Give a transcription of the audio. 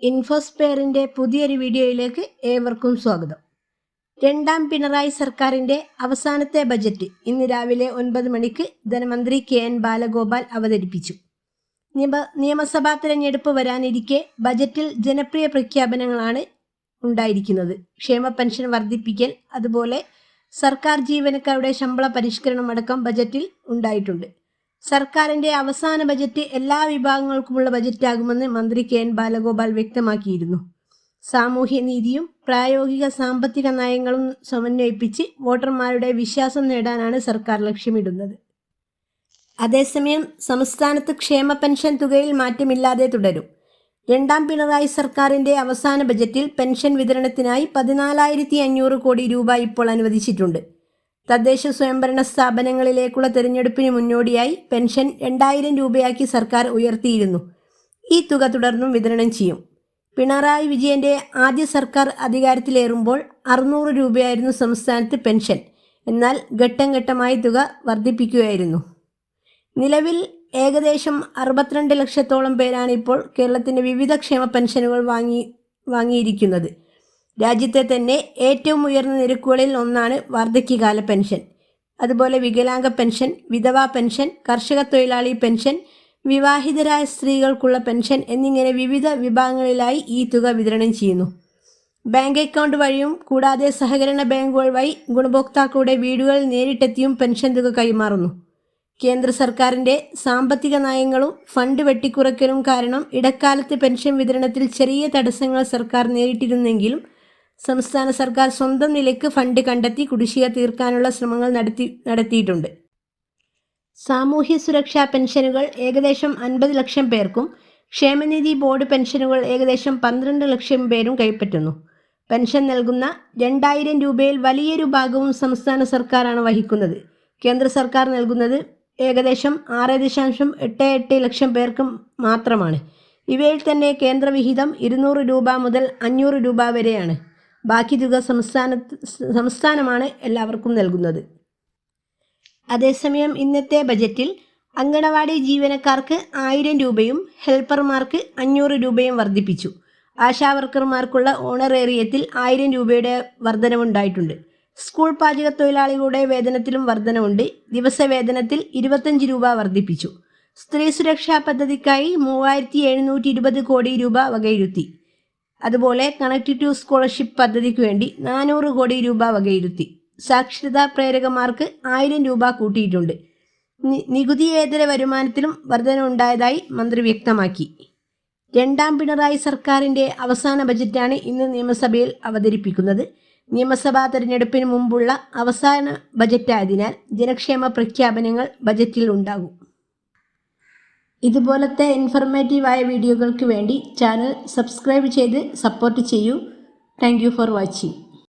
ഇൻഫോസ്പെയറിൻ്റെ പുതിയൊരു വീഡിയോയിലേക്ക് ഏവർക്കും സ്വാഗതം. രണ്ടാം പിണറായി സർക്കാരിൻ്റെ അവസാനത്തെ ബജറ്റ് ഇന്ന് രാവിലെ 9 മണിക്ക് ധനമന്ത്രി KN ബാലഗോപാൽ അവതരിപ്പിച്ചു. നിയമസഭാ തിരഞ്ഞെടുപ്പ് വരാനിരിക്കെ ബജറ്റിൽ ജനപ്രിയ പ്രഖ്യാപനങ്ങളാണ് ഉണ്ടായിരിക്കുന്നത്. ക്ഷേമ പെൻഷൻ വർദ്ധിപ്പിക്കൽ, അതുപോലെ സർക്കാർ ജീവനക്കാരുടെ ശമ്പള പരിഷ്കരണം അടക്കം ബജറ്റിൽ ഉണ്ടായിട്ടുണ്ട്. സർക്കാരിൻ്റെ അവസാന ബജറ്റ് എല്ലാ വിഭാഗങ്ങൾക്കുമുള്ള ബജറ്റാകുമെന്ന് മന്ത്രി KN ബാലഗോപാൽ വ്യക്തമാക്കിയിരുന്നു. സാമൂഹ്യനീതിയും പ്രായോഗിക സാമ്പത്തിക നയങ്ങളും സമന്വയിപ്പിച്ച് വോട്ടർമാരുടെ വിശ്വാസം നേടാനാണ് സർക്കാർ ലക്ഷ്യമിടുന്നത്. അതേസമയം സംസ്ഥാനത്ത് ക്ഷേമ പെൻഷൻ തുകയിൽ മാറ്റമില്ലാതെ തുടരും. രണ്ടാം പിണറായി സർക്കാരിൻ്റെ അവസാന ബജറ്റിൽ പെൻഷൻ വിതരണത്തിനായി 14,500 കോടി രൂപ ഇപ്പോൾ അനുവദിച്ചിട്ടുണ്ട്. തദ്ദേശ സ്വയംഭരണ സ്ഥാപനങ്ങളിലേക്കുള്ള തെരഞ്ഞെടുപ്പിന് മുന്നോടിയായി പെൻഷൻ 2,000 രൂപയാക്കി സർക്കാർ ഉയർത്തിയിരുന്നു. ഈ തുക തുടർന്നും വിതരണം ചെയ്യും. പിണറായി വിജയൻ്റെ ആദ്യ സർക്കാർ അധികാരത്തിലേറുമ്പോൾ 600 രൂപയായിരുന്നു സംസ്ഥാനത്ത് പെൻഷൻ. എന്നാൽ ഘട്ടം ഘട്ടമായി തുക വർദ്ധിപ്പിക്കുകയായിരുന്നു. നിലവിൽ ഏകദേശം 62 ലക്ഷത്തോളം പേരാണ് ഇപ്പോൾ കേരളത്തിൻ്റെ വിവിധ ക്ഷേമ പെൻഷനുകൾ വാങ്ങിയിരിക്കുന്നത്. രാജ്യത്തെ തന്നെ ഏറ്റവും ഉയർന്ന നിരക്കുകളിൽ ഒന്നാണ് വാർദ്ധക്യകാല പെൻഷൻ. അതുപോലെ വികലാംഗ പെൻഷൻ, വിധവാ പെൻഷൻ, കർഷക തൊഴിലാളി പെൻഷൻ, വിവാഹിതരായ സ്ത്രീകൾക്കുള്ള പെൻഷൻ എന്നിങ്ങനെ വിവിധ വിഭാഗങ്ങളിലായി ഈ തുക വിതരണം ചെയ്യുന്നു. ബാങ്ക് അക്കൗണ്ട് വഴിയും കൂടാതെ സഹകരണ ബാങ്കുകൾ വഴി ഗുണഭോക്താക്കളുടെ വീടുകളിൽ നേരിട്ടെത്തിയും പെൻഷൻ തുക കൈമാറുന്നു. കേന്ദ്ര സർക്കാരിൻ്റെ സാമ്പത്തിക നയങ്ങളും ഫണ്ട് വെട്ടിക്കുറയ്ക്കലും കാരണം ഇടക്കാലത്ത് പെൻഷൻ വിതരണത്തിൽ ചെറിയ തടസ്സങ്ങൾ സർക്കാർ നേരിട്ടിരുന്നെങ്കിലും സംസ്ഥാന സർക്കാർ സ്വന്തം നിലയ്ക്ക് ഫണ്ട് കണ്ടെത്തി കുടിശ്ശിക തീർക്കാനുള്ള ശ്രമങ്ങൾ നടത്തിയിട്ടുണ്ട്. സാമൂഹ്യ സുരക്ഷാ പെൻഷനുകൾ ഏകദേശം 50 ലക്ഷം പേർക്കും ക്ഷേമനിധി ബോർഡ് പെൻഷനുകൾ ഏകദേശം 12 ലക്ഷം പേരും കൈപ്പറ്റുന്നു. പെൻഷൻ നൽകുന്ന 2,000 രൂപയിൽ വലിയൊരു ഭാഗവും സംസ്ഥാന സർക്കാരാണ് വഹിക്കുന്നത്. കേന്ദ്ര സർക്കാർ നൽകുന്നത് ഏകദേശം 6.88 ലക്ഷം പേർക്ക് മാത്രമാണ്. ഇവയിൽ തന്നെ കേന്ദ്രവിഹിതം 200 രൂപ മുതൽ 500 രൂപ വരെയാണ്. ബാക്കി തുക സംസ്ഥാനമാണ് എല്ലാവർക്കും നൽകുന്നത്. അതേസമയം ഇന്നത്തെ ബജറ്റിൽ അങ്കണവാടി ജീവനക്കാർക്ക് 1000 രൂപയും ഹെൽപ്പർമാർക്ക് 500 രൂപയും വർദ്ധിപ്പിച്ചു. ആശാവർക്കർമാർക്കുള്ള ഓണറേറിയത്തിൽ 1000 രൂപയുടെ വർധനവുണ്ടായിട്ടുണ്ട്. സ്കൂൾ പാചക തൊഴിലാളികളുടെ വേതനത്തിലും വർധനവുണ്ട്. ദിവസവേതനത്തിൽ 25 രൂപ വർദ്ധിപ്പിച്ചു. സ്ത്രീ സുരക്ഷാ പദ്ധതിക്കായി 3,720 കോടി രൂപ വകയിരുത്തി. അതുപോലെ കണക്ട് ടു സ്കോളർഷിപ്പ് പദ്ധതിക്ക് വേണ്ടി 400 കോടി രൂപ വകയിരുത്തി. സാക്ഷരതാ പ്രേരകമാർക്ക് 1000 രൂപ കൂട്ടിയിട്ടുണ്ട്. നികുതിയേതര വരുമാനത്തിലും വർധന ഉണ്ടായതായി മന്ത്രി വ്യക്തമാക്കി. രണ്ടാം പിണറായി സർക്കാരിൻ്റെ അവസാന ബജറ്റാണ് ഇന്ന് നിയമസഭയിൽ അവതരിപ്പിക്കുന്നത്. നിയമസഭാ തെരഞ്ഞെടുപ്പിന് മുമ്പുള്ള അവസാന ബജറ്റായതിനാൽ ജനക്ഷേമ പ്രഖ്യാപനങ്ങൾ ബജറ്റിൽ ഉണ്ടാകും. ഇതുപോലത്തെ ഇൻഫർമേറ്റീവായ വീഡിയോകൾക്ക് വേണ്ടി ചാനൽ സബ്സ്ക്രൈബ് ചെയ്ത് സപ്പോർട്ട് ചെയ്യൂ. Thank you for watching.